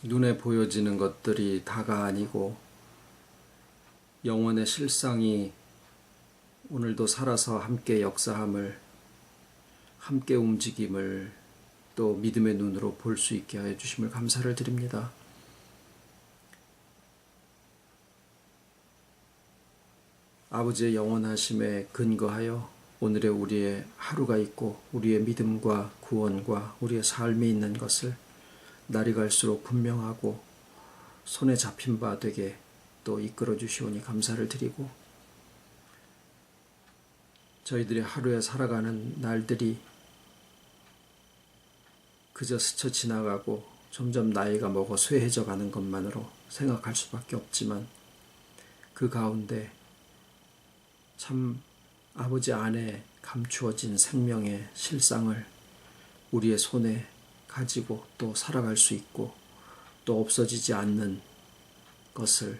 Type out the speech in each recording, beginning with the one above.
눈에 보여지는 것들이 다가 아니고 영혼의 실상이 오늘도 살아서 함께 역사함을, 함께 움직임을 또 믿음의 눈으로 볼 수 있게 하여 주심을 감사를 드립니다. 아버지의 영원하심에 근거하여 오늘의 우리의 하루가 있고 우리의 믿음과 구원과 우리의 삶이 있는 것을 날이 갈수록 분명하고 손에 잡힌 바 되게 또 이끌어 주시오니 감사를 드리고, 저희들이 하루에 살아가는 날들이 그저 스쳐 지나가고 점점 나이가 먹어 쇠해져 가는 것만으로 생각할 수밖에 없지만, 그 가운데 참 아버지 안에 감추어진 생명의 실상을 우리의 손에 가지고 또 살아갈 수 있고 또 없어지지 않는 것을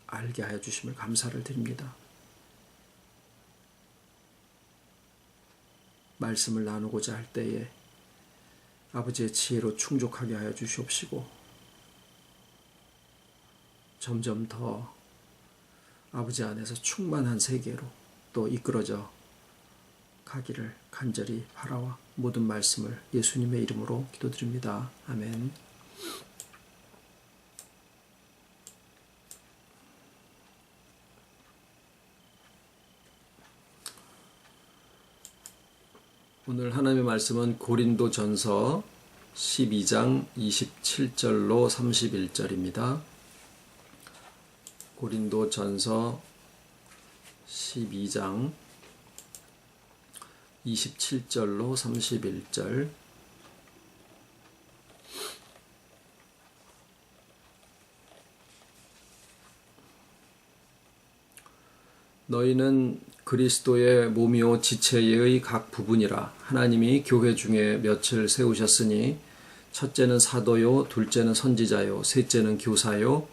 알게 하여 주심을 감사를 드립니다. 말씀을 나누고자 할 때에 아버지의 지혜로 충족하게 하여 주시옵시고, 점점 더 아버지 안에서 충만한 세계로 또 이끌어져 가기를 간절히 바라와 모든 말씀을 예수님의 이름으로 기도드립니다. 아멘. 오늘 하나님의 말씀은 고린도전서 12장 27절로 31절입니다. 고린도전서 12장 27절로 31절. 너희는 그리스도의 몸이요 지체의 각 부분이라. 하나님이 교회 중에 몇을 세우셨으니 첫째는 사도요, 둘째는 선지자요, 셋째는 교사요,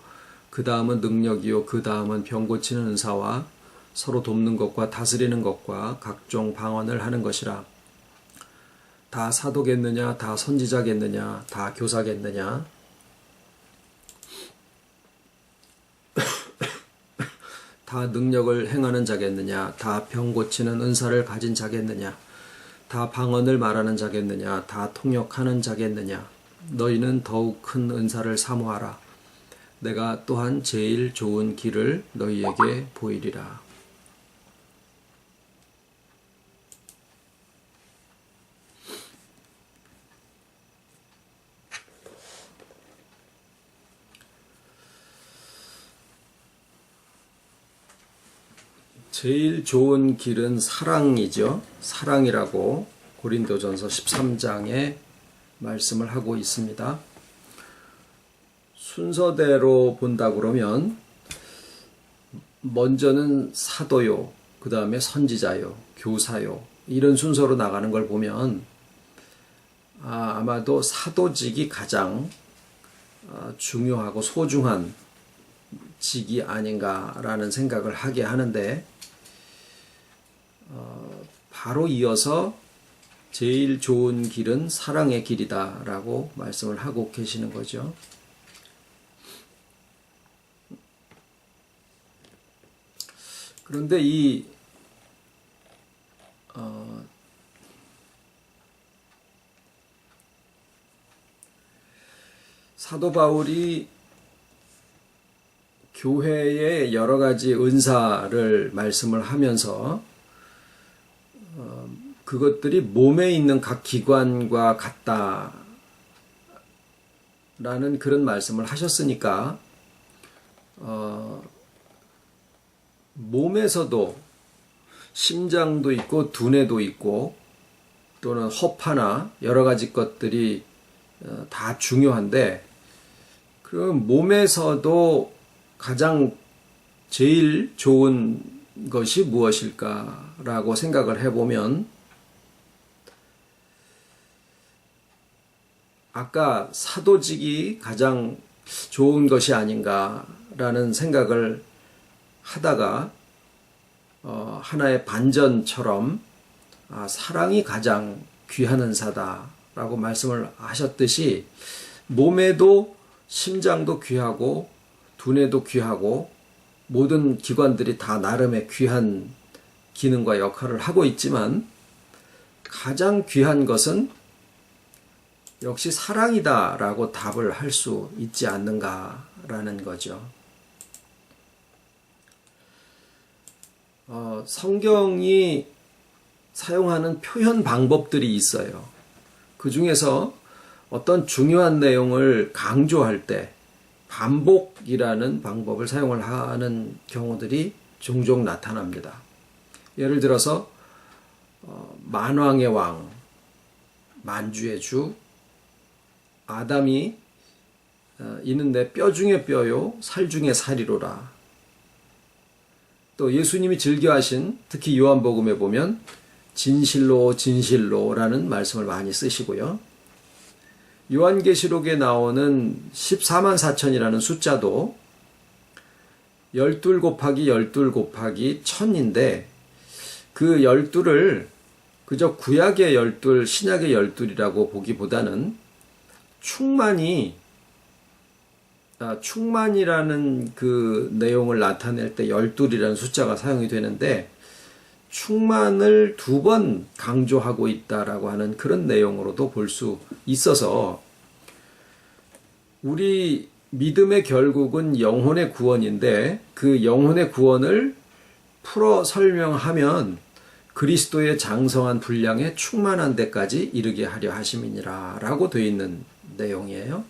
그 다음은 능력이요, 그 다음은 병 고치는 은사와 서로 돕는 것과 다스리는 것과 각종 방언을 하는 것이라. 다 사도겠느냐, 다 선지자겠느냐, 다 교사겠느냐, 다 능력을 행하는 자겠느냐, 다 병 고치는 은사를 가진 자겠느냐, 다 방언을 말하는 자겠느냐, 다 통역하는 자겠느냐. 너희는 더욱 큰 은사를 사모하라. 내가 또한 제일 좋은 길을 너희에게 보이리라. 제일 좋은 길은 사랑이죠. 사랑이라고 고린도전서 13장에 말씀을 하고 있습니다. 순서대로 본다 그러면 먼저는 사도요, 그 다음에 선지자요, 교사요, 이런 순서로 나가는 걸 보면 아마도 사도직이 가장 중요하고 소중한 직이 아닌가라는 생각을 하게 하는데, 바로 이어서 제일 좋은 길은 사랑의 길이다 라고 말씀을 하고 계시는 거죠. 그런데 이 사도 바울이 교회의 여러 가지 은사를 말씀을 하면서 그것들이 몸에 있는 각 기관과 같다라는 그런 말씀을 하셨으니까 몸에서도 심장도 있고 두뇌도 있고 또는 허파나 여러 가지 것들이 다 중요한데, 그럼 몸에서도 가장 제일 좋은 것이 무엇일까라고 생각을 해보면, 아까 사도직이 가장 좋은 것이 아닌가라는 생각을 하다가 하나의 반전처럼 사랑이 가장 귀한 은사다라고 말씀을 하셨듯이, 몸에도 심장도 귀하고 두뇌도 귀하고 모든 기관들이 다 나름의 귀한 기능과 역할을 하고 있지만 가장 귀한 것은 역시 사랑이다라고 답을 할 수 있지 않는가라는 거죠. 성경이 사용하는 표현 방법들이 있어요. 그 중에서 어떤 중요한 내용을 강조할 때 반복이라는 방법을 사용을 하는 경우들이 종종 나타납니다. 예를 들어서 만왕의 왕, 만주의 주, 아담이 이는 내 뼈 중에 뼈요 살 중에 살이로라. 또 예수님이 즐겨하신 특히 요한복음에 보면 진실로 진실로라는 말씀을 많이 쓰시고요. 요한계시록에 나오는 14만 4천이라는 숫자도 12 곱하기 12 곱하기 1000인데 그 12를 그저 구약의 12, 신약의 12이라고 보기보다는 충만이라는 그 내용을 나타낼 때 12이라는 숫자가 사용이 되는데 충만을 2번 강조하고 있다라고 하는 그런 내용으로도 볼 수 있어서 우리 믿음의 결국은 영혼의 구원인데 그 영혼의 구원을 풀어 설명하면 그리스도의 장성한 분량에 충만한 데까지 이르게 하려 하심이니라 라고 되어 있는 내용이에요.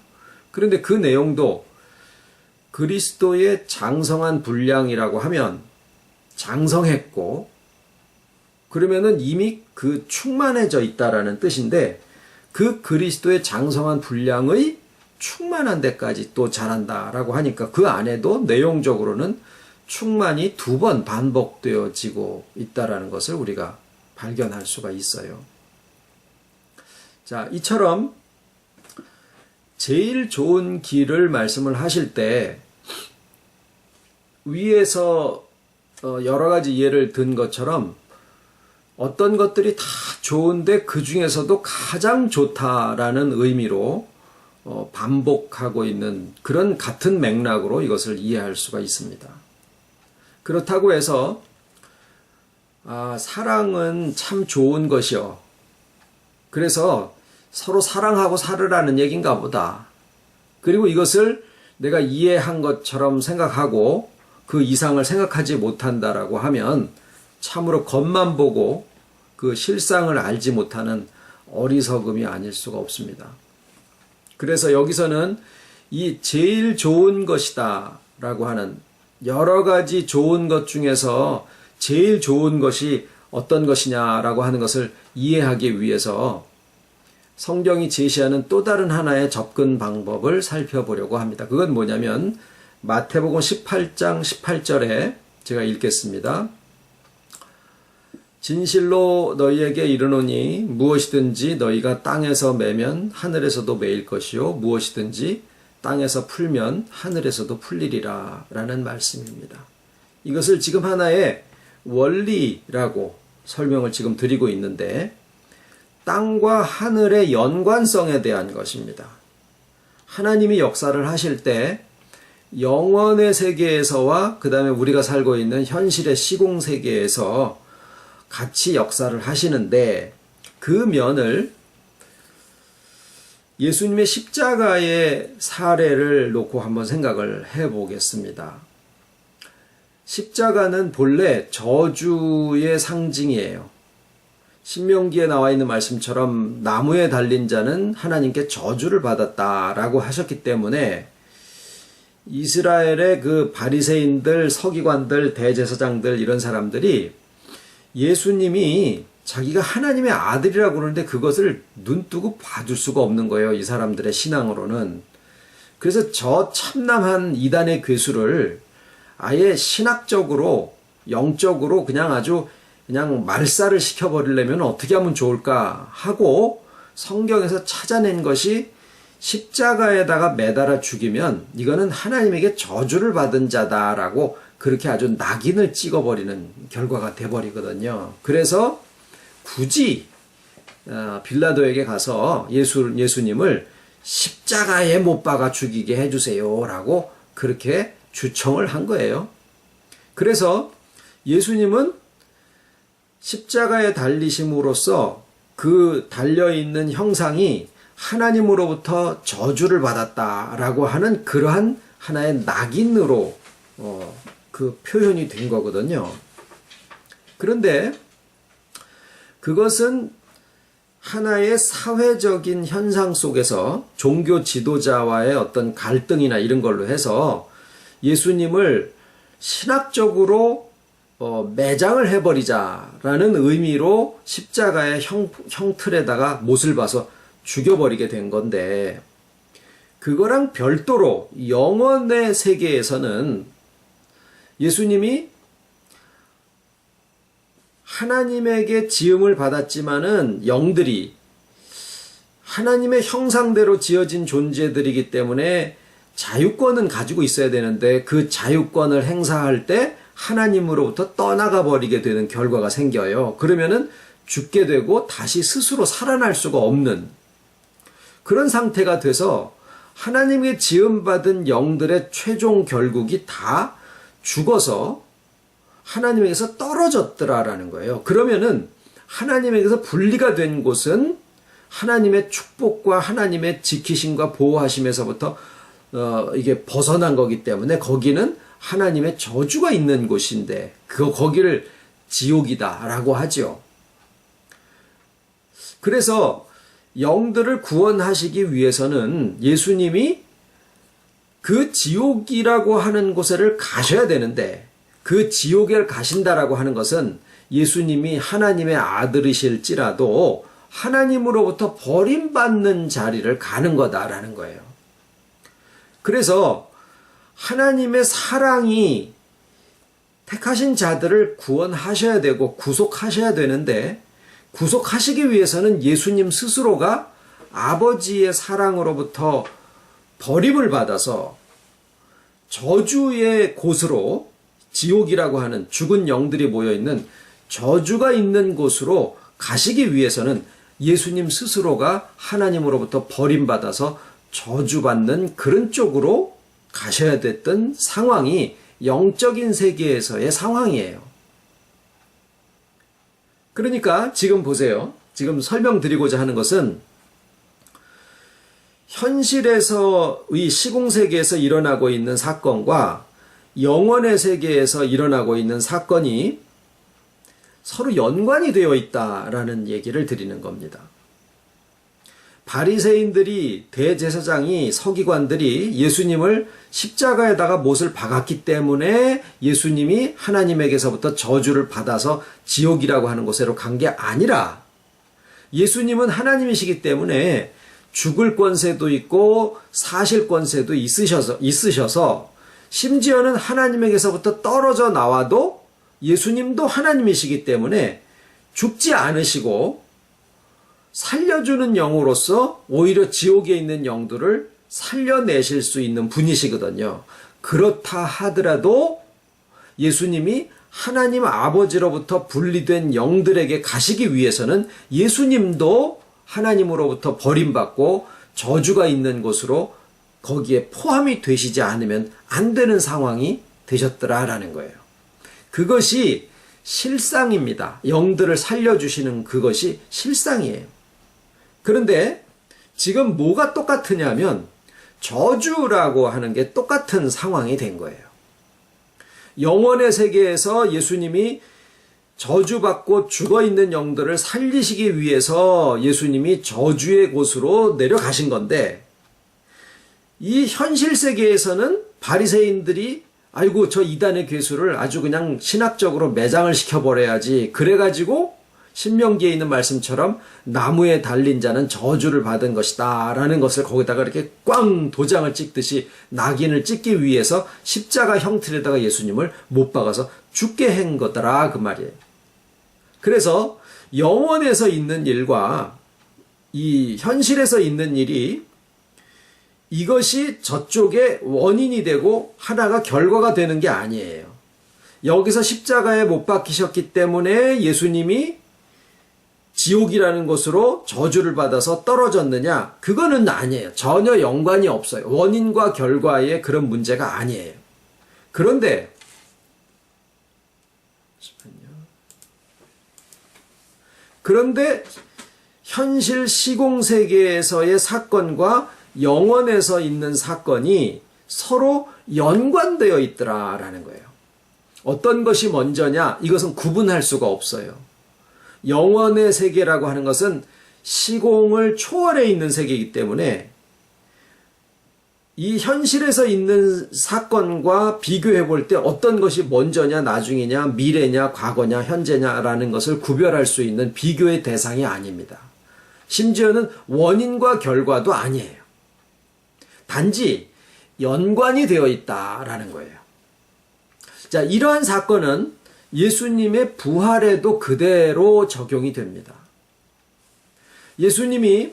그런데 그 내용도 그리스도의 장성한 분량이라고 하면 장성했고 그러면은 이미 그 충만해져 있다라는 뜻인데 그 그리스도의 장성한 분량의 충만한 데까지 또 잘한다라고 하니까 그 안에도 내용적으로는 충만이 2번 반복되어지고 있다라는 것을 우리가 발견할 수가 있어요. 자, 이처럼 제일 좋은 길을 말씀을 하실 때 위에서 여러 가지 예를 든 것처럼 어떤 것들이 다 좋은데 그 중에서도 가장 좋다라는 의미로 반복하고 있는 그런 같은 맥락으로 이것을 이해할 수가 있습니다. 그렇다고 해서 사랑은 참 좋은 것이요. 그래서 서로 사랑하고 살으라는 얘기인가 보다. 그리고 이것을 내가 이해한 것처럼 생각하고 그 이상을 생각하지 못한다라고 하면 참으로 겉만 보고 그 실상을 알지 못하는 어리석음이 아닐 수가 없습니다. 그래서 여기서는 이 제일 좋은 것이다 라고 하는 여러 가지 좋은 것 중에서 제일 좋은 것이 어떤 것이냐라고 하는 것을 이해하기 위해서 성경이 제시하는 또 다른 하나의 접근 방법을 살펴보려고 합니다. 그건 뭐냐면 마태복음 18장 18절에 제가 읽겠습니다. 진실로 너희에게 이르노니 무엇이든지 너희가 땅에서 매면 하늘에서도 매일 것이요 무엇이든지 땅에서 풀면 하늘에서도 풀리리라 라는 말씀입니다. 이것을 지금 하나의 원리라고 설명을 지금 드리고 있는데 땅과 하늘의 연관성에 대한 것입니다. 하나님이 역사를 하실 때 영원의 세계에서와 그 다음에 우리가 살고 있는 현실의 시공 세계에서 같이 역사를 하시는데 그 면을 예수님의 십자가의 사례를 놓고 한번 생각을 해보겠습니다. 십자가는 본래 저주의 상징이에요. 신명기에 나와 있는 말씀처럼 나무에 달린 자는 하나님께 저주를 받았다라고 하셨기 때문에 이스라엘의 그 바리새인들, 서기관들, 대제사장들 이런 사람들이 예수님이 자기가 하나님의 아들이라고 그러는데 그것을 눈뜨고 봐줄 수가 없는 거예요. 이 사람들의 신앙으로는. 그래서 저 참남한 이단의 괴수를 아예 신학적으로 영적으로 그냥 아주 그냥 말살을 시켜버리려면 어떻게 하면 좋을까 하고 성경에서 찾아낸 것이 십자가에다가 매달아 죽이면 이거는 하나님에게 저주를 받은 자다라고 그렇게 아주 낙인을 찍어버리는 결과가 돼버리거든요. 그래서 굳이 빌라도에게 가서 예수님을 십자가에 못 박아 죽이게 해주세요 라고 그렇게 주청을 한 거예요. 그래서 예수님은 십자가에 달리심으로써 그 달려있는 형상이 하나님으로부터 저주를 받았다라고 하는 그러한 하나의 낙인으로 그 표현이 된 거거든요. 그런데 그것은 하나의 사회적인 현상 속에서 종교 지도자와의 어떤 갈등이나 이런 걸로 해서 예수님을 신학적으로 매장을 해버리자라는 의미로 십자가의 형틀에다가 못을 봐서 죽여버리게 된 건데, 그거랑 별도로 영원의 세계에서는 예수님이 하나님에게 지음을 받았지만은 영들이 하나님의 형상대로 지어진 존재들이기 때문에 자유권은 가지고 있어야 되는데 그 자유권을 행사할 때 하나님으로부터 떠나가 버리게 되는 결과가 생겨요. 그러면은 죽게 되고 다시 스스로 살아날 수가 없는 그런 상태가 돼서 하나님의 지음받은 영들의 최종 결국이 다 죽어서 하나님에게서 떨어졌더라라는 거예요. 그러면은 하나님에게서 분리가 된 곳은 하나님의 축복과 하나님의 지키심과 보호하심에서부터 이게 벗어난 거기 때문에 거기는 하나님의 저주가 있는 곳인데 거기를 지옥이다라고 하죠. 그래서 영들을 구원하시기 위해서는 예수님이 그 지옥이라고 하는 곳을 가셔야 되는데, 그 지옥에 가신다라고 하는 것은 예수님이 하나님의 아들이실지라도 하나님으로부터 버림받는 자리를 가는 거다라는 거예요. 그래서 하나님의 사랑이 택하신 자들을 구원하셔야 되고 구속하셔야 되는데, 구속하시기 위해서는 예수님 스스로가 아버지의 사랑으로부터 버림을 받아서 저주의 곳으로, 지옥이라고 하는 죽은 영들이 모여있는 저주가 있는 곳으로 가시기 위해서는 예수님 스스로가 하나님으로부터 버림받아서 저주받는 그런 쪽으로 가셔야 됐던 상황이 영적인 세계에서의 상황이에요. 그러니까 지금 보세요. 지금 설명드리고자 하는 것은 현실에서의 시공세계에서 일어나고 있는 사건과 영원의 세계에서 일어나고 있는 사건이 서로 연관이 되어 있다라는 얘기를 드리는 겁니다. 바리새인들이, 대제사장이, 서기관들이 예수님을 십자가에다가 못을 박았기 때문에 예수님이 하나님에게서부터 저주를 받아서 지옥이라고 하는 곳으로 간 게 아니라, 예수님은 하나님이시기 때문에 죽을 권세도 있고 사실 권세도 있으셔서 심지어는 하나님에게서부터 떨어져 나와도 예수님도 하나님이시기 때문에 죽지 않으시고 살려주는 영으로서 오히려 지옥에 있는 영들을 살려내실 수 있는 분이시거든요. 그렇다 하더라도 예수님이 하나님 아버지로부터 분리된 영들에게 가시기 위해서는 예수님도 하나님으로부터 버림받고 저주가 있는 곳으로 거기에 포함이 되시지 않으면 안 되는 상황이 되셨더라라는 거예요. 그것이 실상입니다. 영들을 살려주시는 그것이 실상이에요. 그런데 지금 뭐가 똑같으냐면 저주라고 하는 게 똑같은 상황이 된 거예요. 영원의 세계에서 예수님이 저주받고 죽어있는 영들을 살리시기 위해서 예수님이 저주의 곳으로 내려가신 건데, 이 현실 세계에서는 바리새인들이 아이고 저 이단의 괴수를 아주 그냥 신학적으로 매장을 시켜버려야지, 그래가지고 신명기에 있는 말씀처럼 나무에 달린 자는 저주를 받은 것이다 라는 것을 거기다가 이렇게 꽝 도장을 찍듯이 낙인을 찍기 위해서 십자가 형틀에다가 예수님을 못 박아서 죽게 한 거더라 그 말이에요. 그래서 영원에서 있는 일과 이 현실에서 있는 일이, 이것이 저쪽의 원인이 되고 하나가 결과가 되는 게 아니에요. 여기서 십자가에 못 박히셨기 때문에 예수님이 지옥이라는 곳으로 저주를 받아서 떨어졌느냐? 그거는 아니에요. 전혀 연관이 없어요. 원인과 결과의 그런 문제가 아니에요. 그런데 현실 시공세계에서의 사건과 영원에서 있는 사건이 서로 연관되어 있더라라는 거예요. 어떤 것이 먼저냐? 이것은 구분할 수가 없어요. 영원의 세계라고 하는 것은 시공을 초월해 있는 세계이기 때문에 이 현실에서 있는 사건과 비교해 볼 때 어떤 것이 먼저냐, 나중이냐, 미래냐, 과거냐, 현재냐라는 것을 구별할 수 있는 비교의 대상이 아닙니다. 심지어는 원인과 결과도 아니에요. 단지 연관이 되어 있다라는 거예요. 자, 이러한 사건은 예수님의 부활에도 그대로 적용이 됩니다. 예수님이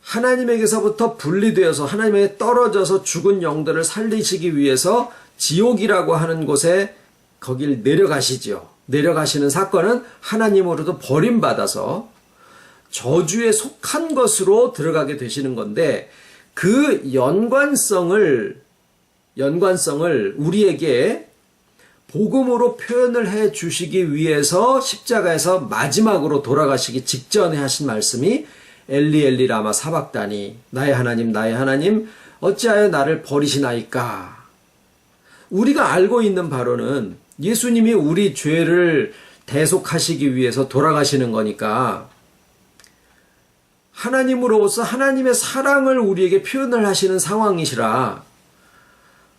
하나님에게서부터 분리되어서 하나님에게 떨어져서 죽은 영들을 살리시기 위해서 지옥이라고 하는 곳에 거길 내려가시죠. 내려가시는 사건은 하나님으로도 버림받아서 저주에 속한 것으로 들어가게 되시는 건데 그 연관성을 우리에게 복음으로 표현을 해 주시기 위해서 십자가에서 마지막으로 돌아가시기 직전에 하신 말씀이 엘리 엘리 라마 사박다니 나의 하나님 어찌하여 나를 버리시나이까. 우리가 알고 있는 바로는 예수님이 우리 죄를 대속하시기 위해서 돌아가시는 거니까 하나님으로서 하나님의 사랑을 우리에게 표현을 하시는 상황이시라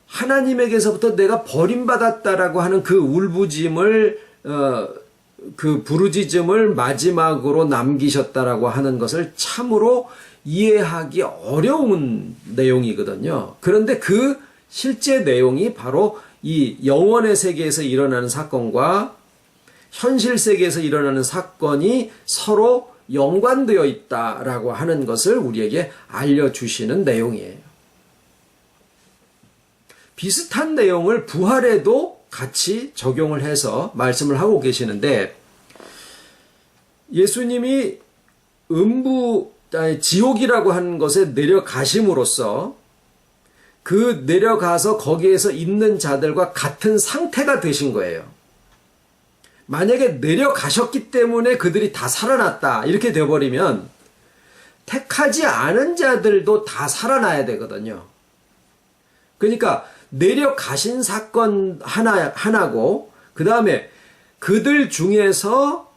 하나님에게서부터 내가 버림받았다라고 하는 그 울부짖음을 그 부르짖음을 마지막으로 남기셨다라고 하는 것을 참으로 이해하기 어려운 내용이거든요. 그런데 그 실제 내용이 바로 이 영원의 세계에서 일어나는 사건과 현실 세계에서 일어나는 사건이 서로 연관되어 있다라고 하는 것을 우리에게 알려주시는 내용이에요. 비슷한 내용을 부활에도 같이 적용을 해서 말씀을 하고 계시는데 예수님이 지옥이라고 하는 것에 내려가심으로써 그 내려가서 거기에서 있는 자들과 같은 상태가 되신 거예요. 만약에 내려가셨기 때문에 그들이 다 살아났다 이렇게 돼버리면 택하지 않은 자들도 다 살아나야 되거든요. 그러니까 내려가신 사건 하나고 그 다음에 그들 중에서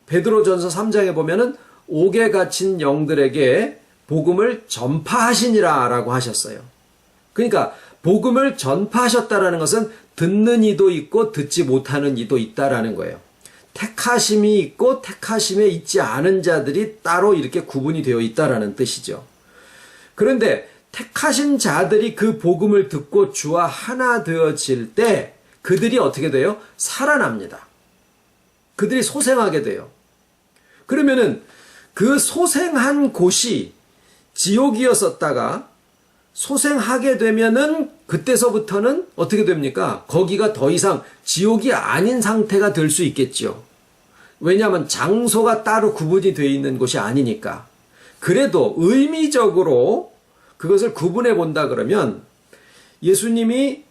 베드로전서 3장에 보면은 옥에 갇힌 영들에게 복음을 전파하시니라 라고 하셨어요. 그러니까 복음을 전파하셨다라는 것은 듣는 이도 있고 듣지 못하는 이도 있다라는 거예요. 택하심이 있고 택하심에 있지 않은 자들이 따로 이렇게 구분이 되어 있다라는 뜻이죠. 그런데 택하신 자들이 그 복음을 듣고 주와 하나 되어질 때 그들이 어떻게 돼요? 살아납니다. 그들이 소생하게 돼요. 그러면은 그 소생한 곳이 지옥이었었다가 소생하게 되면은 그때서부터는 어떻게 됩니까? 거기가 더 이상 지옥이 아닌 상태가 될 수 있겠죠. 왜냐하면 장소가 따로 구분이 되어 있는 곳이 아니니까. 그래도 의미적으로 그것을 구분해 본다 그러면 예수님이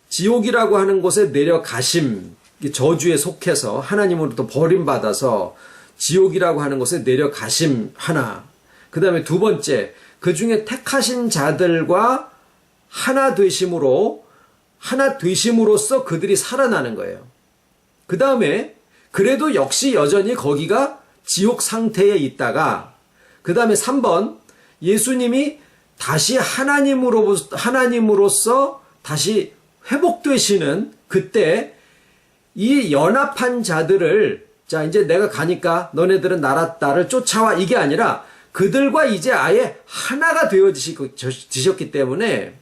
지옥이라고 하는 곳에 내려가심, 저주에 속해서 하나님으로부터 버림받아서 지옥이라고 하는 곳에 내려가심 하나, 그 다음에 두 번째, 그 중에 택하신 자들과 하나 되심으로써 그들이 살아나는 거예요. 그 다음에 그래도 역시 여전히 거기가 지옥 상태에 있다가 그 다음에 3번 예수님이 다시 하나님으로서 다시 회복되시는 그때 이 연합한 자들을 자 이제 내가 가니까 너네들은 나를 쫓아와 이게 아니라 그들과 이제 아예 하나가 되어지셨기 때문에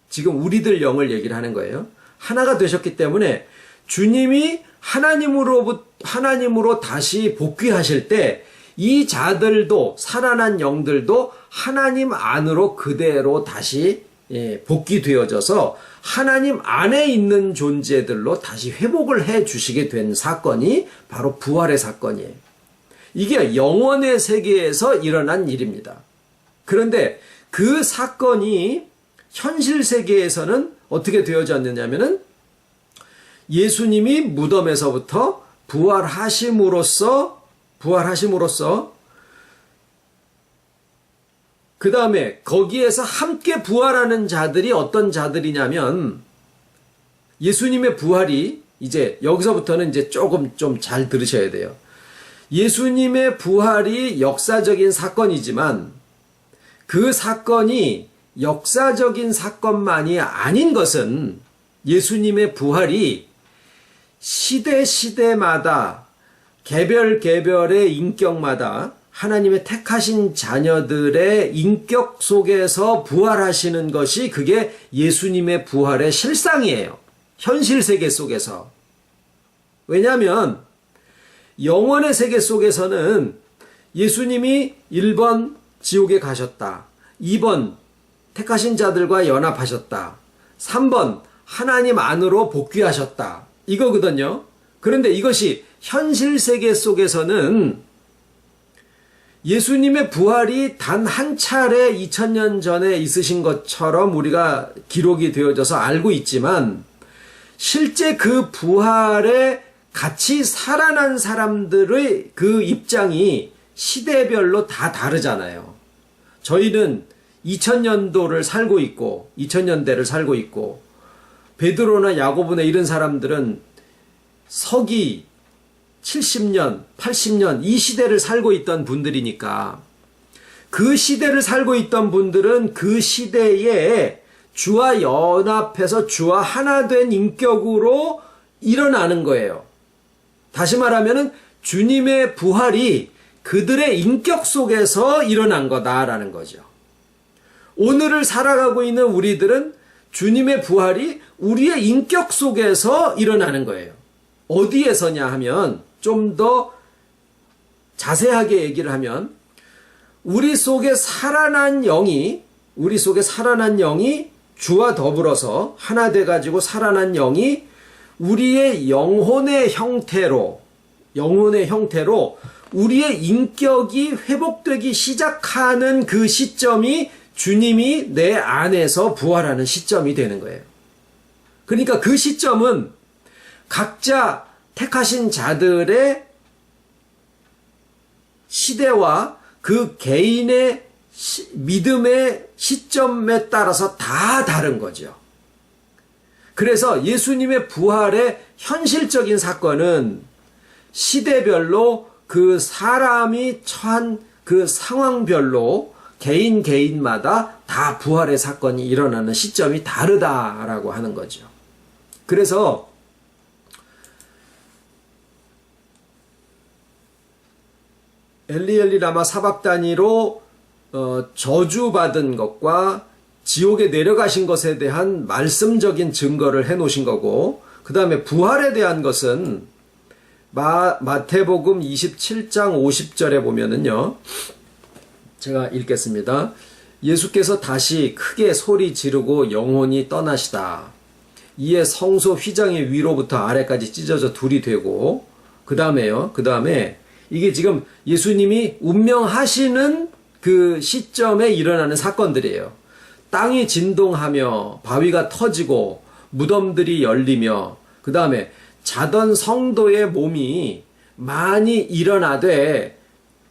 지금 우리들 영을 얘기를 하는 거예요. 하나가 되셨기 때문에 주님이 하나님으로 다시 복귀하실 때 이 자들도 살아난 영들도 하나님 안으로 그대로 다시 복귀되어져서 하나님 안에 있는 존재들로 다시 회복을 해 주시게 된 사건이 바로 부활의 사건이에요. 이게 영원의 세계에서 일어난 일입니다. 그런데 그 사건이 현실 세계에서는 어떻게 되어졌느냐면은 예수님이 무덤에서부터 부활하심으로써 그 다음에 거기에서 함께 부활하는 자들이 어떤 자들이냐면 예수님의 부활이 이제 여기서부터는 이제 조금 좀 잘 들으셔야 돼요. 예수님의 부활이 역사적인 사건이지만 그 사건이 역사적인 사건만이 아닌 것은 예수님의 부활이 시대마다 개별의 인격마다 하나님의 택하신 자녀들의 인격 속에서 부활하시는 것이 그게 예수님의 부활의 실상이에요. 현실 세계 속에서. 왜냐하면 영원의 세계 속에서는 예수님이 1번 지옥에 가셨다. 2번 택하신 자들과 연합하셨다. 3번 하나님 안으로 복귀하셨다. 이거거든요. 그런데 이것이 현실 세계 속에서는 예수님의 부활이 단 한 차례 2000년 전에 있으신 것처럼 우리가 기록이 되어져서 알고 있지만 실제 그 부활에 같이 살아난 사람들의 그 입장이 시대별로 다 다르잖아요. 저희는 2000년도를 살고 있고 2000년대를 살고 있고 베드로나 야고보나 이런 사람들은 서기 70년, 80년 이 시대를 살고 있던 분들이니까 그 시대를 살고 있던 분들은 그 시대에 주와 연합해서 주와 하나 된 인격으로 일어나는 거예요. 다시 말하면은 주님의 부활이 그들의 인격 속에서 일어난 거다라는 거죠. 오늘을 살아가고 있는 우리들은 주님의 부활이 우리의 인격 속에서 일어나는 거예요. 어디에서냐 하면 좀 더 자세하게 얘기를 하면 우리 속에 살아난 영이 주와 더불어서 하나 돼가지고 살아난 영이 우리의 영혼의 형태로 우리의 인격이 회복되기 시작하는 그 시점이 주님이 내 안에서 부활하는 시점이 되는 거예요. 그러니까 그 시점은 각자 택하신 자들의 시대와 그 개인의 믿음의 시점에 따라서 다 다른 거죠. 그래서 예수님의 부활의 현실적인 사건은 시대별로 그 사람이 처한 그 상황별로 개인마다 다 부활의 사건이 일어나는 시점이 다르다라고 하는 거죠. 그래서 엘리 라마 사박다니로 저주받은 것과 지옥에 내려가신 것에 대한 말씀적인 증거를 해놓으신 거고, 그 다음에 부활에 대한 것은 마태복음 27장 50절에 보면은요, 제가 읽겠습니다. 예수께서 다시 크게 소리 지르고 영혼이 떠나시다. 이에 성소 휘장이 위로부터 아래까지 찢어져 둘이 되고, 그 다음에 이게 지금 예수님이 운명하시는 그 시점에 일어나는 사건들이에요. 땅이 진동하며 바위가 터지고 무덤들이 열리며 그 다음에 자던 성도의 몸이 많이 일어나되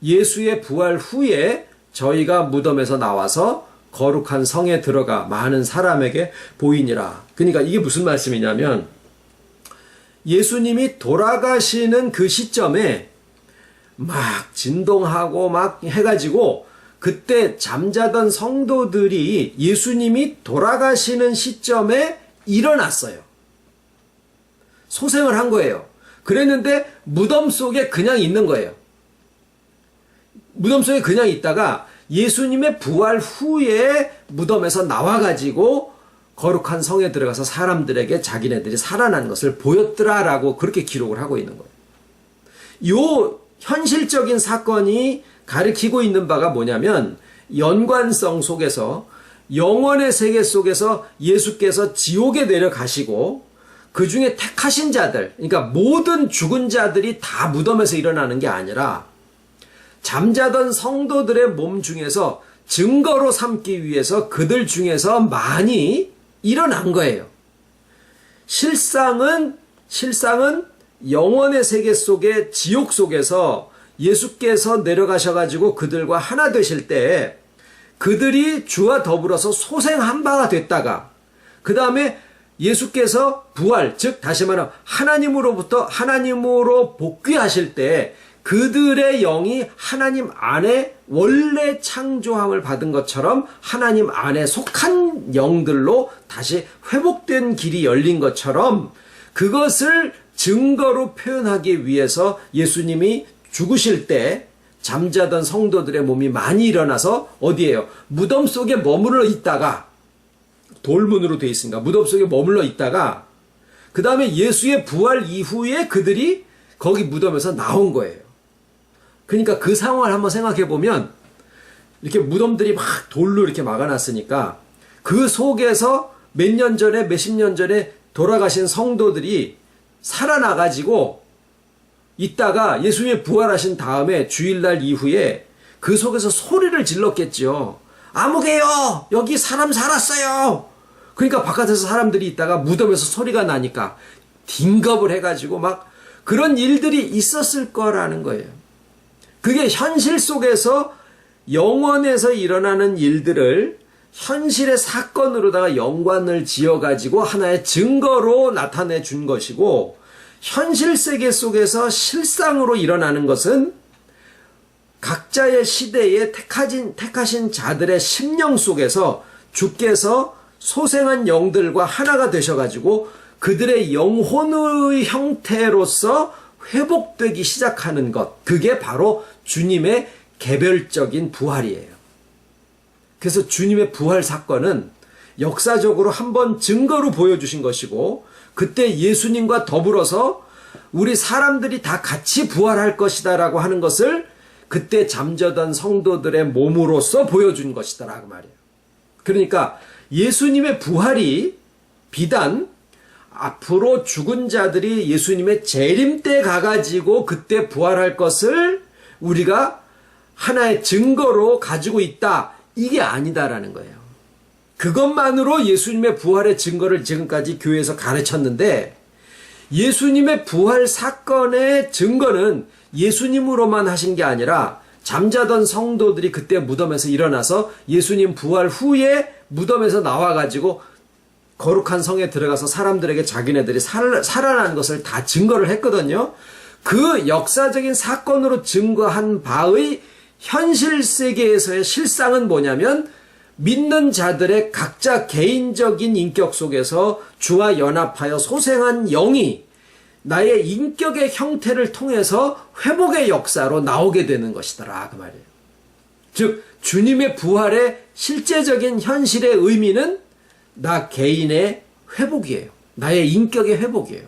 예수의 부활 후에 저희가 무덤에서 나와서 거룩한 성에 들어가 많은 사람에게 보이니라. 그러니까 이게 무슨 말씀이냐면 예수님이 돌아가시는 그 시점에 막 진동하고 막 해가지고 그때 잠자던 성도들이 예수님이 돌아가시는 시점에 일어났어요. 소생을 한 거예요. 그랬는데 무덤 속에 그냥 있는 거예요. 무덤 속에 그냥 있다가 예수님의 부활 후에 무덤에서 나와가지고 거룩한 성에 들어가서 사람들에게 자기네들이 살아난 것을 보였더라라고 그렇게 기록을 하고 있는 거예요. 요 현실적인 사건이 가리키고 있는 바가 뭐냐면 연관성 속에서 영원의 세계 속에서 예수께서 지옥에 내려가시고 그 중에 택하신 자들, 그러니까 모든 죽은 자들이 다 무덤에서 일어나는 게 아니라 잠자던 성도들의 몸 중에서 증거로 삼기 위해서 그들 중에서 많이 일어난 거예요. 실상은 영원의 세계 속에 지옥 속에서 예수께서 내려가셔가지고 그들과 하나 되실 때 그들이 주와 더불어서 소생한 바가 됐다가 그 다음에 예수께서 부활, 즉 다시 말하면 하나님으로 복귀하실 때 그들의 영이 하나님 안에 원래 창조함을 받은 것처럼 하나님 안에 속한 영들로 다시 회복된 길이 열린 것처럼 그것을 증거로 표현하기 위해서 예수님이 죽으실 때 잠자던 성도들의 몸이 많이 일어나서 어디에요? 무덤 속에 머물러 있다가 돌문으로 되어 있으니까 무덤 속에 머물러 있다가 그 다음에 예수의 부활 이후에 그들이 거기 무덤에서 나온 거예요. 그러니까 그 상황을 한번 생각해 보면 이렇게 무덤들이 막 돌로 이렇게 막아놨으니까 그 속에서 몇십 년 전에 돌아가신 성도들이 살아나가지고 있다가 예수님이 부활하신 다음에 주일날 이후에 그 속에서 소리를 질렀겠죠. 아무개요! 여기 사람 살았어요! 그러니까 바깥에서 사람들이 있다가 무덤에서 소리가 나니까 딩겁을 해가지고 막 그런 일들이 있었을 거라는 거예요. 그게 현실 속에서 영원에서 일어나는 일들을 현실의 사건으로다가 연관을 지어가지고 하나의 증거로 나타내 준 것이고 현실 세계 속에서 실상으로 일어나는 것은 각자의 시대에 택하신 자들의 심령 속에서 주께서 소생한 영들과 하나가 되셔가지고 그들의 영혼의 형태로서 회복되기 시작하는 것. 그게 바로 주님의 개별적인 부활이에요. 그래서 주님의 부활 사건은 역사적으로 한번 증거로 보여주신 것이고 그때 예수님과 더불어서 우리 사람들이 다 같이 부활할 것이다라고 하는 것을 그때 잠자던 성도들의 몸으로서 보여준 것이다라고 말이에요. 그러니까 예수님의 부활이 비단 앞으로 죽은 자들이 예수님의 재림 때 가가지고 그때 부활할 것을 우리가 하나의 증거로 가지고 있다. 이게 아니다라는 거예요. 그것만으로 예수님의 부활의 증거를 지금까지 교회에서 가르쳤는데 예수님의 부활 사건의 증거는 예수님으로만 하신 게 아니라 잠자던 성도들이 그때 무덤에서 일어나서 예수님 부활 후에 무덤에서 나와가지고 거룩한 성에 들어가서 사람들에게 자기네들이 살아나는 것을 다 증거를 했거든요. 그 역사적인 사건으로 증거한 바의 현실 세계에서의 실상은 뭐냐면 믿는 자들의 각자 개인적인 인격 속에서 주와 연합하여 소생한 영이 나의 인격의 형태를 통해서 회복의 역사로 나오게 되는 것이더라 그 말이에요. 즉 주님의 부활의 실제적인 현실의 의미는 나 개인의 회복이에요. 나의 인격의 회복이에요.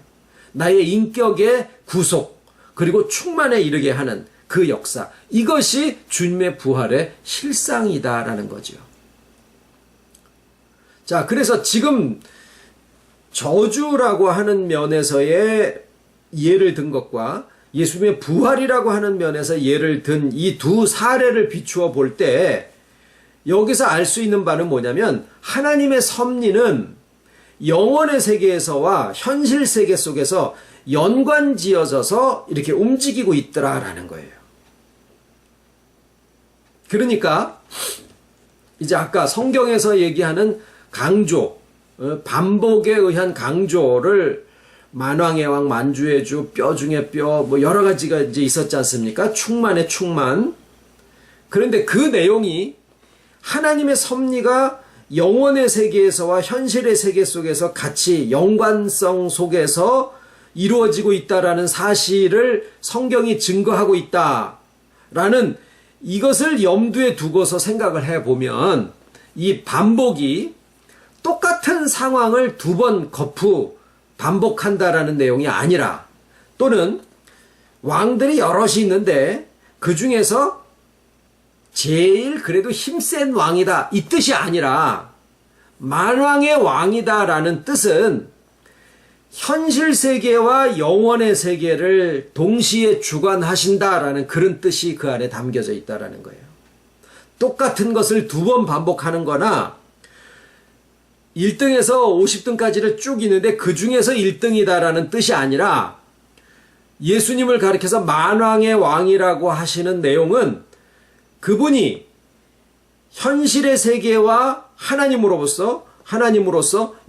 나의 인격의 구속 그리고 충만에 이르게 하는 그 역사. 이것이 주님의 부활의 실상이다라는 거죠. 자, 그래서 지금 저주라고 하는 면에서의 예를 든 것과 예수님의 부활이라고 하는 면에서 예를 든 이 두 사례를 비추어 볼 때 여기서 알 수 있는 바는 뭐냐면 하나님의 섭리는 영원의 세계에서와 현실 세계 속에서 연관지어져서 이렇게 움직이고 있더라라는 거예요. 그러니까 이제 아까 성경에서 얘기하는 강조, 반복에 의한 강조를 만왕의 왕, 만주의 주, 뼈 중에 뼈, 뭐 여러 가지가 이제 있었지 않습니까? 충만의 충만. 그런데 그 내용이 하나님의 섭리가 영원의 세계에서와 현실의 세계 속에서 같이 연관성 속에서 이루어지고 있다라는 사실을 성경이 증거하고 있다라는 이것을 염두에 두고서 생각을 해보면 이 반복이 똑같은 상황을 두 번 거푸 반복한다라는 내용이 아니라 또는 왕들이 여럿이 있는데 그 중에서 제일 그래도 힘센 왕이다 이 뜻이 아니라 만왕의 왕이다라는 뜻은 현실 세계와 영원의 세계를 동시에 주관하신다라는 그런 뜻이 그 안에 담겨져 있다라는 거예요. 똑같은 것을 두 번 반복하는 거나 1등에서 50등까지를 쭉 있는데 그 중에서 1등이다라는 뜻이 아니라 예수님을 가리켜서 만왕의 왕이라고 하시는 내용은 그분이 현실의 세계와 하나님으로서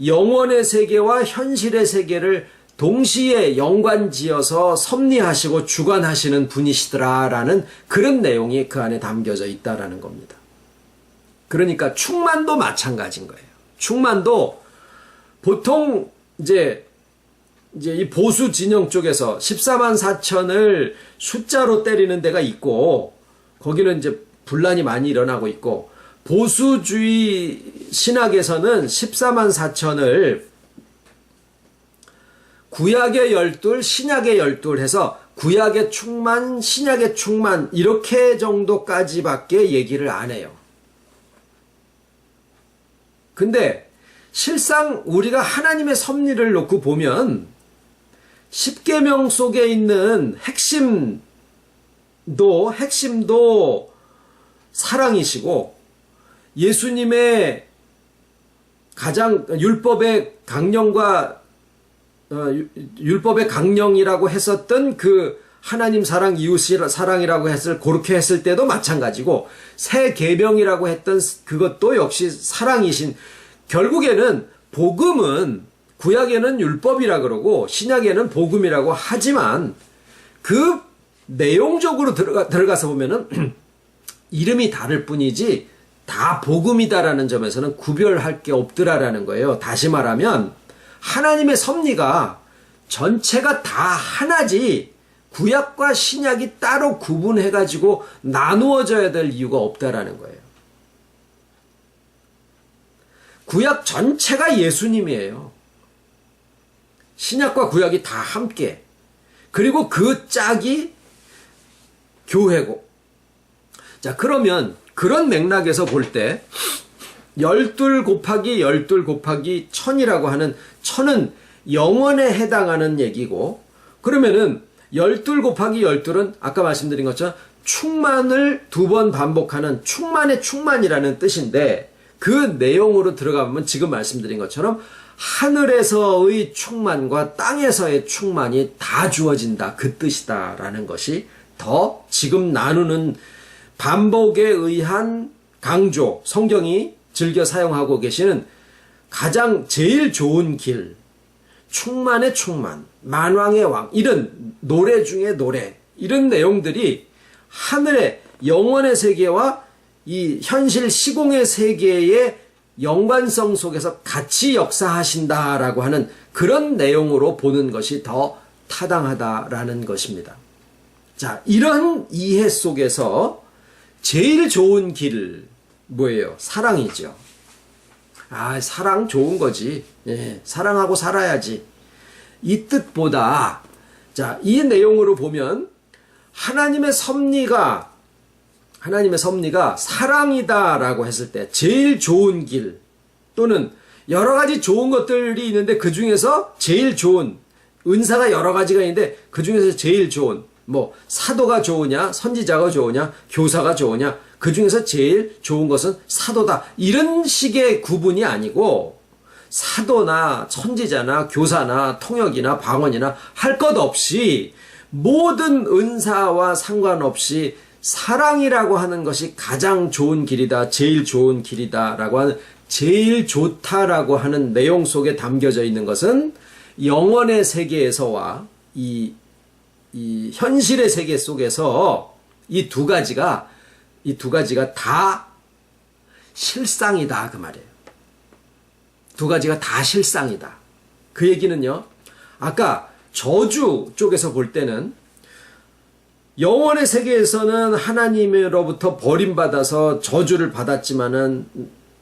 영원의 세계와 현실의 세계를 동시에 연관지어서 섭리하시고 주관하시는 분이시더라라는 그런 내용이 그 안에 담겨져 있다라는 겁니다. 그러니까 충만도 마찬가지인 거예요. 충만도 보통 이제 이 보수 진영 쪽에서 14만 4천을 숫자로 때리는 데가 있고 거기는 이제 분란이 많이 일어나고 있고 보수주의 신학에서는 14만 4천을 구약의 12, 신약의 12 해서 구약의 충만, 신약의 충만 이렇게 정도까지밖에 얘기를 안 해요. 근데 실상 우리가 하나님의 섭리를 놓고 보면 십계명 속에 있는 핵심도 사랑이시고 예수님의 가장 율법의 강령이라고 했었던 그 하나님 사랑 이웃 사랑이라고 그렇게 했을 때도 마찬가지고 새 계명이라고 했던 그것도 역시 사랑이신 결국에는 복음은 구약에는 율법이라 그러고 신약에는 복음이라고 하지만 그 내용적으로 들어가서 보면은 이름이 다를 뿐이지 다 복음이다라는 점에서는 구별할 게 없더라라는 거예요. 다시 말하면 하나님의 섭리가 전체가 다 하나지 구약과 신약이 따로 구분해가지고 나누어져야 될 이유가 없다라는 거예요. 구약 전체가 예수님이에요. 신약과 구약이 다 함께. 그리고 그 짝이 교회고. 자, 그러면 그런 맥락에서 볼 때 12 곱하기 12 곱하기 1000이라고 하는 1000은 영원에 해당하는 얘기고 그러면은 12 곱하기 12은 아까 말씀드린 것처럼 충만을 두 번 반복하는 충만의 충만이라는 뜻인데 그 내용으로 들어가면 지금 말씀드린 것처럼 하늘에서의 충만과 땅에서의 충만이 다 주어진다. 그 뜻이다라는 것이 더 지금 나누는 반복에 의한 강조, 성경이 즐겨 사용하고 계시는 가장 제일 좋은 길, 충만의 충만, 만왕의 왕, 이런 노래 중에 노래, 이런 내용들이 하늘의 영원의 세계와 이 현실 시공의 세계의 연관성 속에서 같이 역사하신다라고 하는 그런 내용으로 보는 것이 더 타당하다라는 것입니다. 자, 이런 이해 속에서 제일 좋은 길 뭐예요? 사랑이죠. 아, 사랑 좋은 거지. 예, 사랑하고 살아야지. 이 뜻보다 자, 이 내용으로 보면 하나님의 섭리가 사랑이다라고 했을 때 제일 좋은 길 또는 여러 가지 좋은 것들이 있는데 그 중에서 제일 좋은 은사가 여러 가지가 있는데 그 중에서 제일 좋은 뭐 사도가 좋으냐 선지자가 좋으냐 교사가 좋으냐 그 중에서 제일 좋은 것은 사도다 이런 식의 구분이 아니고 사도나 선지자나 교사나 통역이나 방언이나 할 것 없이 모든 은사와 상관없이 사랑이라고 하는 것이 가장 좋은 길이다, 제일 좋은 길이다라고 하는 제일 좋다라고 하는 내용 속에 담겨져 있는 것은 영원의 세계에서와 이 현실의 세계 속에서 이 두 가지가 다 실상이다 그 말이에요. 두 가지가 다 실상이다. 그 얘기는요. 아까 저주 쪽에서 볼 때는 영원의 세계에서는 하나님으로부터 버림받아서 저주를 받았지만은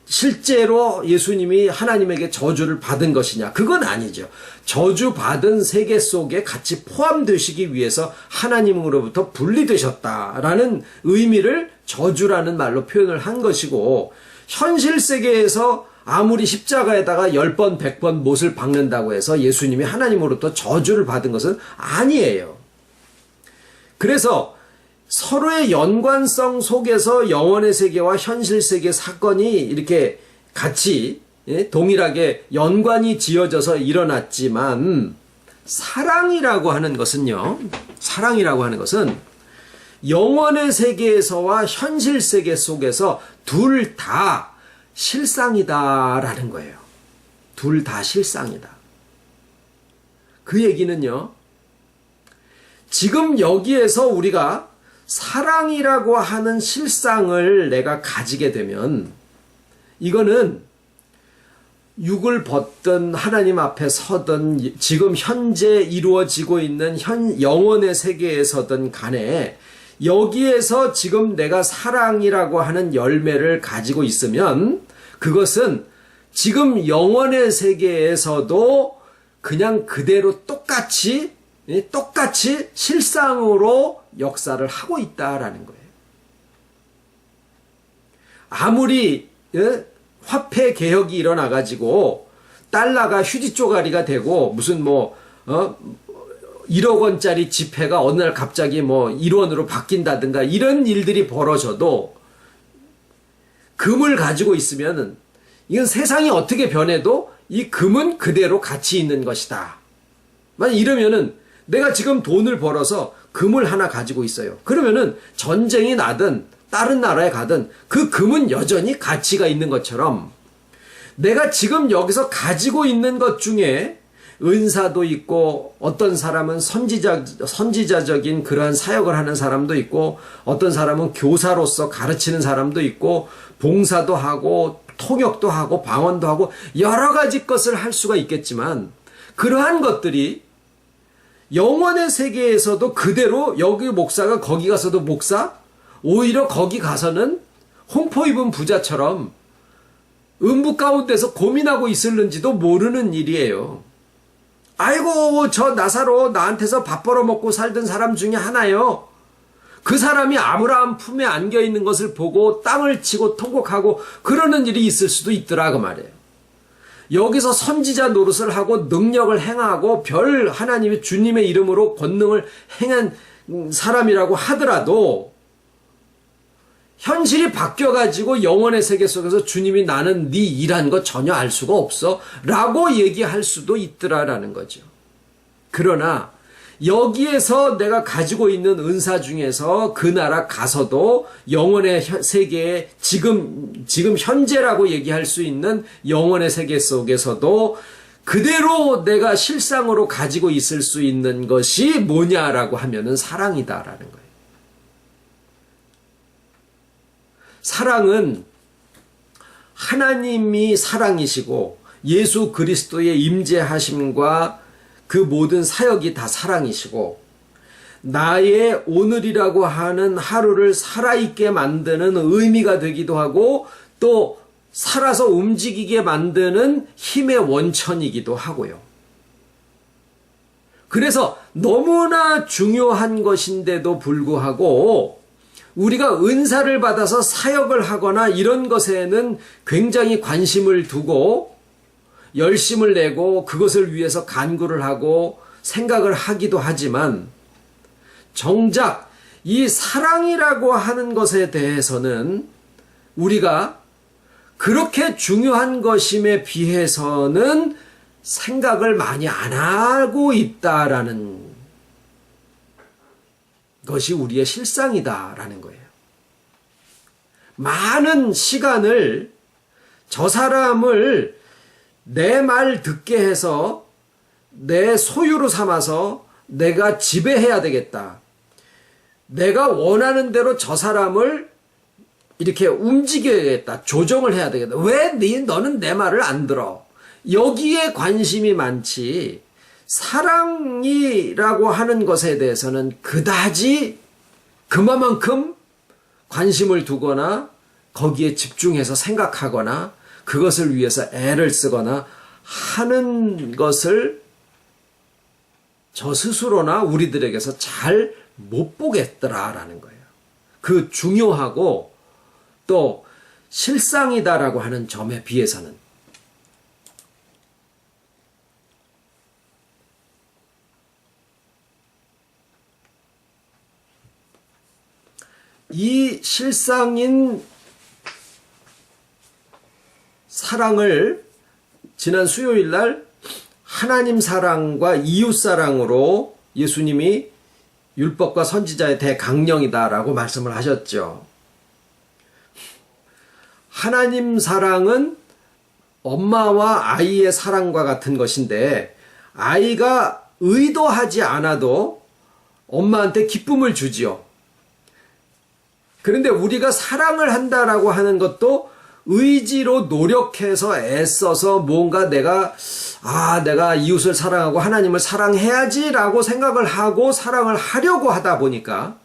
실제로 예수님이 하나님에게 저주를 받은 것이냐? 그건 아니죠. 저주받은 세계 속에 같이 포함되시기 위해서 하나님으로부터 분리되셨다라는 의미를 저주라는 말로 표현을 한 것이고, 현실 세계에서 아무리 십자가에다가 10번, 100번 못을 박는다고 해서 예수님이 하나님으로부터 저주를 받은 것은 아니에요. 그래서 서로의 연관성 속에서 영혼의 세계와 현실 세계 사건이 이렇게 같이 동일하게 연관이 지어져서 일어났지만, 사랑이라고 하는 것은요, 사랑이라고 하는 것은 영혼의 세계에서와 현실 세계 속에서 둘 다 실상이다라는 거예요. 둘 다 실상이다. 그 얘기는요, 지금 여기에서 우리가 사랑이라고 하는 실상을 내가 가지게 되면, 이거는 육을 벗든 하나님 앞에 서든 지금 현재 이루어지고 있는 영혼의 세계에서든 간에, 여기에서 지금 내가 사랑이라고 하는 열매를 가지고 있으면 그것은 지금 영혼의 세계에서도 그냥 그대로 똑같이 실상으로 역사를 하고 있다라는 거예요. 아무리 화폐 개혁이 일어나가지고 달러가 휴지 쪼가리가 되고 무슨 1억 원짜리 지폐가 어느 날 갑자기 1원으로 바뀐다든가 이런 일들이 벌어져도, 금을 가지고 있으면은 이건 세상이 어떻게 변해도 이 금은 그대로 가치 있는 것이다. 만약 이러면은 내가 지금 돈을 벌어서 금을 하나 가지고 있어요. 그러면은 전쟁이 나든 다른 나라에 가든 그 금은 여전히 가치가 있는 것처럼, 내가 지금 여기서 가지고 있는 것 중에 은사도 있고, 어떤 사람은 선지자적인 그러한 사역을 하는 사람도 있고, 어떤 사람은 교사로서 가르치는 사람도 있고, 봉사도 하고 통역도 하고 방언도 하고 여러 가지 것을 할 수가 있겠지만, 그러한 것들이 영혼의 세계에서도 그대로 여기 목사가 거기 가서도 목사, 오히려 거기 가서는 홍포 입은 부자처럼 음부 가운데서 고민하고 있을는지도 모르는 일이에요. 아이고, 저 나사로 나한테서 밥 벌어먹고 살던 사람 중에 하나요. 그 사람이 아브라함 품에 안겨 있는 것을 보고 땅을 치고 통곡하고 그러는 일이 있을 수도 있더라 그 말이에요. 여기서 선지자 노릇을 하고 능력을 행하고 별 하나님의 주님의 이름으로 권능을 행한 사람이라고 하더라도, 현실이 바뀌어가지고 영혼의 세계 속에서 주님이 나는 네 일한 거 전혀 알 수가 없어 라고 얘기할 수도 있더라라는 거죠. 그러나 여기에서 내가 가지고 있는 은사 중에서 그 나라 가서도 영혼의 세계에 지금 현재라고 얘기할 수 있는 영혼의 세계 속에서도 그대로 내가 실상으로 가지고 있을 수 있는 것이 뭐냐라고 하면은 사랑이다라는 거예요. 사랑은 하나님이 사랑이시고 예수 그리스도의 임재하심과 그 모든 사역이 다 사랑이시고, 나의 오늘이라고 하는 하루를 살아있게 만드는 의미가 되기도 하고, 또 살아서 움직이게 만드는 힘의 원천이기도 하고요. 그래서 너무나 중요한 것인데도 불구하고 우리가 은사를 받아서 사역을 하거나 이런 것에는 굉장히 관심을 두고 열심을 내고 그것을 위해서 간구를 하고 생각을 하기도 하지만, 정작 이 사랑이라고 하는 것에 대해서는 우리가 그렇게 중요한 것임에 비해서는 생각을 많이 안 하고 있다라는 것이 우리의 실상이다라는 거예요. 많은 시간을 저 사람을 내 말 듣게 해서 내 소유로 삼아서 내가 지배해야 되겠다. 내가 원하는 대로 저 사람을 이렇게 움직여야겠다. 조정을 해야 되겠다. 왜 너는 내 말을 안 들어? 여기에 관심이 많지, 사랑이라고 하는 것에 대해서는 그다지 그만큼 관심을 두거나 거기에 집중해서 생각하거나 그것을 위해서 애를 쓰거나 하는 것을 저 스스로나 우리들에게서 잘 못 보겠더라라는 거예요. 그 중요하고 또 실상이다라고 하는 점에 비해서는. 이 실상인 사랑을 지난 수요일 날 하나님 사랑과 이웃 사랑으로 예수님이 율법과 선지자의 대강령이다라고 말씀을 하셨죠. 하나님 사랑은 엄마와 아이의 사랑과 같은 것인데 아이가 의도하지 않아도 엄마한테 기쁨을 주지요. 그런데 우리가 사랑을 한다라고 하는 것도 의지로 노력해서 애써서 뭔가 내가 이웃을 사랑하고 하나님을 사랑해야지라고 생각을 하고 사랑을 하려고 하다 보니까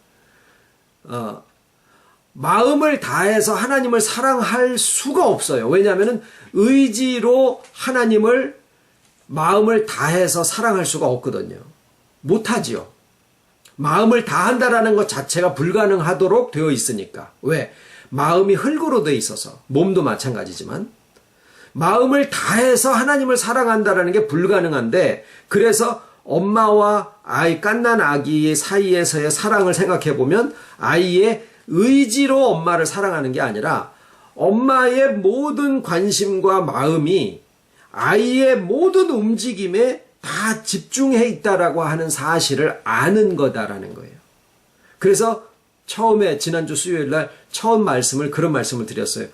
마음을 다해서 하나님을 사랑할 수가 없어요. 왜냐하면 의지로 하나님을 마음을 다해서 사랑할 수가 없거든요. 못하지요. 마음을 다한다라는 것 자체가 불가능하도록 되어 있으니까. 왜? 마음이 흙으로 되어 있어서, 몸도 마찬가지지만 마음을 다해서 하나님을 사랑한다라는 게 불가능한데, 그래서 엄마와 아이, 갓난 아기 사이에서의 사랑을 생각해 보면 아이의 의지로 엄마를 사랑하는 게 아니라 엄마의 모든 관심과 마음이 아이의 모든 움직임에 다 집중해 있다라고 하는 사실을 아는 거다라는 거예요. 그래서 처음에 지난주 수요일 날 처음 말씀을 그런 말씀을 드렸어요.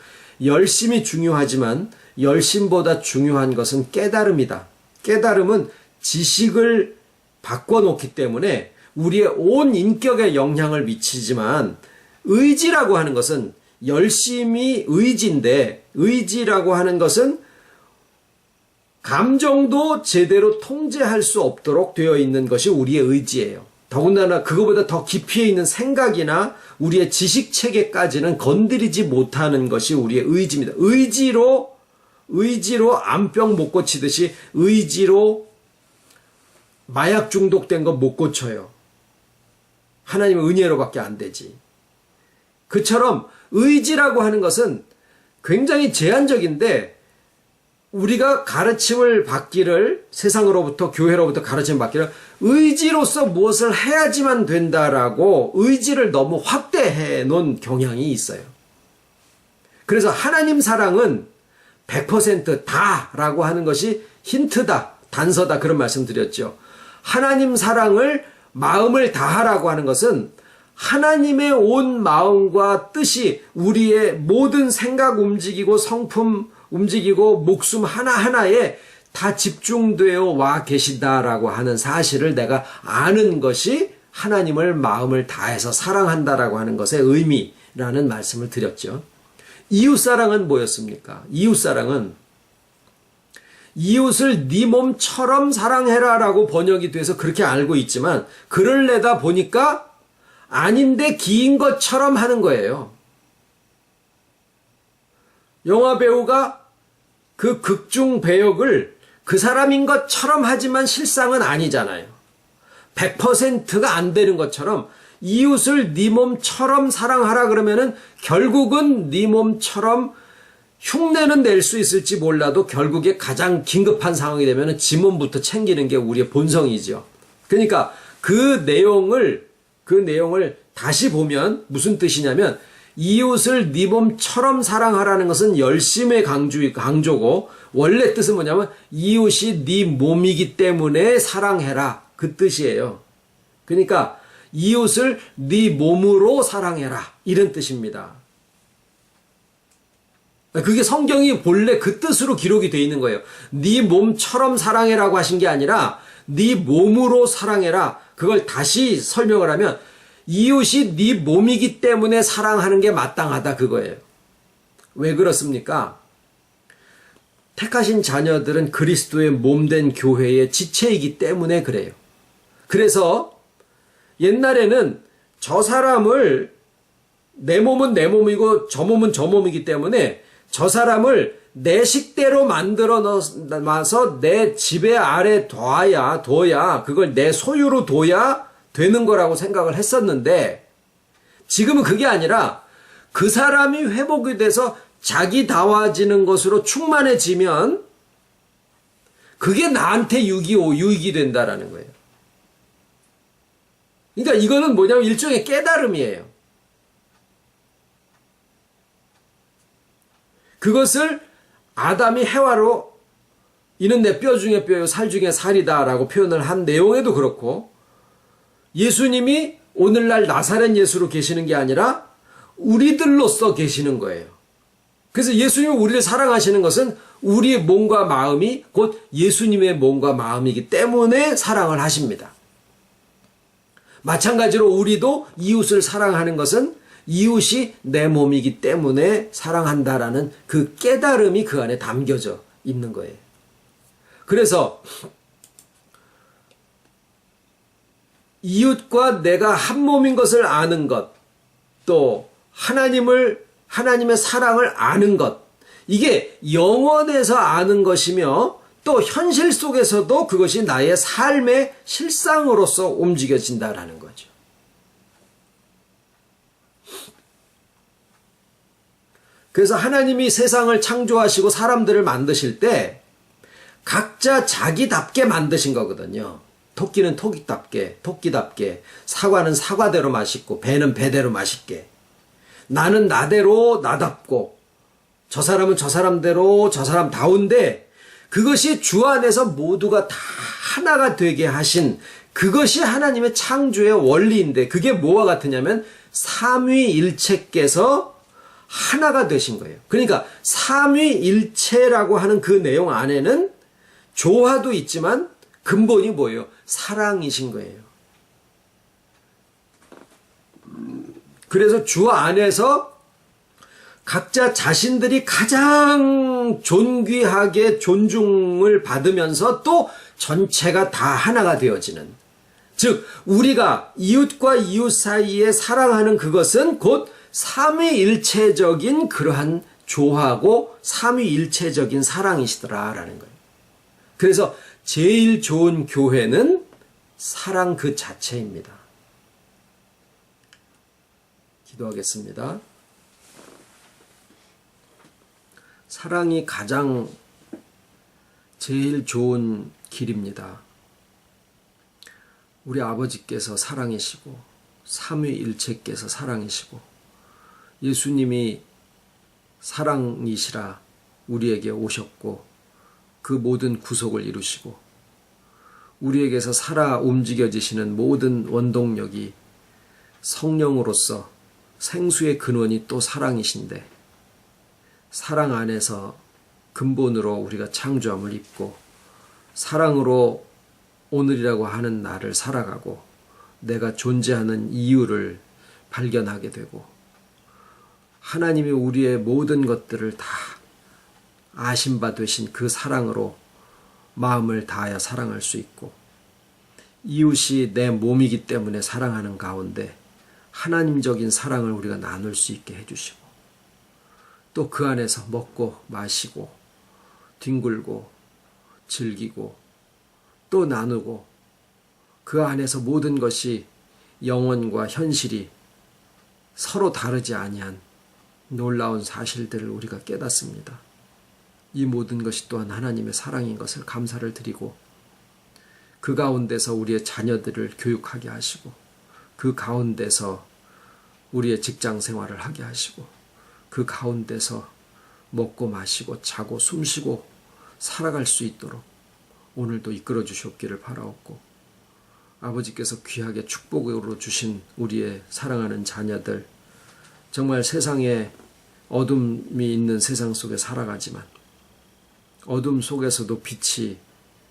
열심이 중요하지만 열심보다 중요한 것은 깨달음이다. 깨달음은 지식을 바꿔놓기 때문에 우리의 온 인격에 영향을 미치지만 의지라고 하는 것은 열심이 의지인데 의지라고 하는 것은 감정도 제대로 통제할 수 없도록 되어 있는 것이 우리의 의지예요. 더군다나 그거보다 더 깊이에 있는 생각이나 우리의 지식체계까지는 건드리지 못하는 것이 우리의 의지입니다. 의지로 암병 못 고치듯이 의지로 마약 중독된 거 못 고쳐요. 하나님의 은혜로밖에 안 되지. 그처럼 의지라고 하는 것은 굉장히 제한적인데 우리가 가르침을 받기를 세상으로부터 교회로부터 가르침을 받기를 의지로서 무엇을 해야지만 된다라고 의지를 너무 확대해 놓은 경향이 있어요. 그래서 하나님 사랑은 100% 다라고 하는 것이 힌트다, 단서다 그런 말씀 드렸죠. 하나님 사랑을 마음을 다하라고 하는 것은 하나님의 온 마음과 뜻이 우리의 모든 생각 움직이고 성품 움직이고 목숨 하나하나에 다 집중되어 와 계시다라고 하는 사실을 내가 아는 것이 하나님을 마음을 다해서 사랑한다라고 하는 것의 의미라는 말씀을 드렸죠. 이웃사랑은 뭐였습니까? 이웃사랑은 이웃을 네 몸처럼 사랑해라라고 번역이 돼서 그렇게 알고 있지만 그럴래다 보니까 아닌데 기인 것처럼 하는 거예요. 영화 배우가 그 극중 배역을 그 사람인 것처럼 하지만 실상은 아니잖아요. 100%가 안 되는 것처럼 이웃을 네 몸처럼 사랑하라 그러면은 결국은 네 몸처럼 흉내는 낼 수 있을지 몰라도 결국에 가장 긴급한 상황이 되면은 지 몸부터 챙기는 게 우리의 본성이죠. 그러니까 그 내용을 다시 보면 무슨 뜻이냐면 이웃을 네 몸처럼 사랑하라는 것은 열심의 강조고 원래 뜻은 뭐냐면 이웃이 네 몸이기 때문에 사랑해라 그 뜻이에요. 그러니까 이웃을 네 몸으로 사랑해라 이런 뜻입니다. 그게 성경이 본래 그 뜻으로 기록이 되어 있는 거예요. 네 몸처럼 사랑해라고 하신 게 아니라 네 몸으로 사랑해라. 그걸 다시 설명을 하면 이웃이 네 몸이기 때문에 사랑하는 게 마땅하다 그거예요. 왜 그렇습니까? 택하신 자녀들은 그리스도의 몸된 교회의 지체이기 때문에 그래요. 그래서 옛날에는 저 사람을 내 몸은 내 몸이고 저 몸은 저 몸이기 때문에 저 사람을 내 식대로 만들어 놔서 내 지배 아래 둬야 그걸 내 소유로 둬야 되는 거라고 생각을 했었는데, 지금은 그게 아니라 그 사람이 회복이 돼서 자기다워지는 것으로 충만해지면 그게 나한테 유익이 된다라는 거예요. 그러니까 이거는 뭐냐면 일종의 깨달음이에요. 그것을 아담이 해와로 이는 내 뼈 중에 뼈요 살 중에 살이다라고 표현을 한 내용에도 그렇고, 예수님이 오늘날 나사렛 예수로 계시는 게 아니라 우리들로서 계시는 거예요. 그래서 예수님이 우리를 사랑하시는 것은 우리의 몸과 마음이 곧 예수님의 몸과 마음이기 때문에 사랑을 하십니다. 마찬가지로 우리도 이웃을 사랑하는 것은 이웃이 내 몸이기 때문에 사랑한다라는 그 깨달음이 그 안에 담겨져 있는 거예요. 그래서 이웃과 내가 한 몸인 것을 아는 것, 또 하나님의 사랑을 아는 것, 이게 영원에서 아는 것이며 또 현실 속에서도 그것이 나의 삶의 실상으로서 움직여진다라는 거죠. 그래서 하나님이 세상을 창조하시고 사람들을 만드실 때 각자 자기답게 만드신 거거든요. 토끼는 토끼답게, 사과는 사과대로 맛있고, 배는 배대로 맛있게, 나는 나대로 나답고, 저 사람은 저 사람대로 저 사람다운데, 그것이 주 안에서 모두가 다 하나가 되게 하신 그것이 하나님의 창조의 원리인데, 그게 뭐와 같으냐면 삼위일체께서 하나가 되신 거예요. 그러니까 삼위일체라고 하는 그 내용 안에는 조화도 있지만 근본이 뭐예요? 사랑이신 거예요. 그래서 주 안에서 각자 자신들이 가장 존귀하게 존중을 받으면서 또 전체가 다 하나가 되어지는, 즉 우리가 이웃과 이웃 사이에 사랑하는 그것은 곧 삼위일체적인 그러한 조화고 삼위일체적인 사랑이시더라라는 거예요. 그래서 제일 좋은 교회는 사랑 그 자체입니다. 기도하겠습니다. 사랑이 가장 제일 좋은 길입니다. 우리 아버지께서 사랑이시고 삼위일체께서 사랑이시고 예수님이 사랑이시라 우리에게 오셨고 그 모든 구속을 이루시고 우리에게서 살아 움직여지시는 모든 원동력이 성령으로서 생수의 근원이 또 사랑이신데, 사랑 안에서 근본으로 우리가 창조함을 입고 사랑으로 오늘이라고 하는 날을 살아가고 내가 존재하는 이유를 발견하게 되고 하나님이 우리의 모든 것들을 다 아신 바 되신 그 사랑으로 마음을 다하여 사랑할 수 있고, 이웃이 내 몸이기 때문에 사랑하는 가운데 하나님적인 사랑을 우리가 나눌 수 있게 해주시고, 또 그 안에서 먹고 마시고 뒹굴고 즐기고 또 나누고 그 안에서 모든 것이 영혼과 현실이 서로 다르지 아니한 놀라운 사실들을 우리가 깨닫습니다. 이 모든 것이 또한 하나님의 사랑인 것을 감사를 드리고, 그 가운데서 우리의 자녀들을 교육하게 하시고 그 가운데서 우리의 직장 생활을 하게 하시고 그 가운데서 먹고 마시고 자고 숨쉬고 살아갈 수 있도록 오늘도 이끌어 주시옵기를 바라옵고, 아버지께서 귀하게 축복으로 주신 우리의 사랑하는 자녀들, 정말 세상에 어둠이 있는 세상 속에 살아가지만 어둠 속에서도 빛이,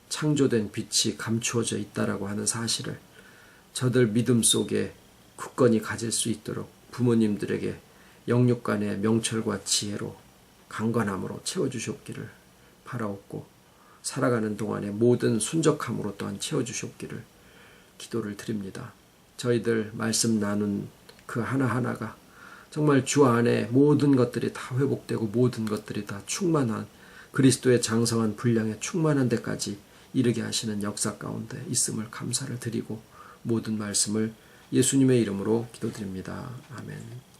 창조된 빛이 감추어져 있다라고 하는 사실을 저들 믿음 속에 굳건히 가질 수 있도록 부모님들에게 영육간의 명철과 지혜로 강건함으로 채워주시옵기를 바라옵고, 살아가는 동안에 모든 순적함으로 또한 채워주시옵기를 기도를 드립니다. 저희들 말씀 나눈 그 하나하나가 정말 주 안에 모든 것들이 다 회복되고 모든 것들이 다 충만한 그리스도의 장성한 분량에 충만한 데까지 이르게 하시는 역사 가운데 있음을 감사를 드리고 모든 말씀을 예수님의 이름으로 기도드립니다. 아멘.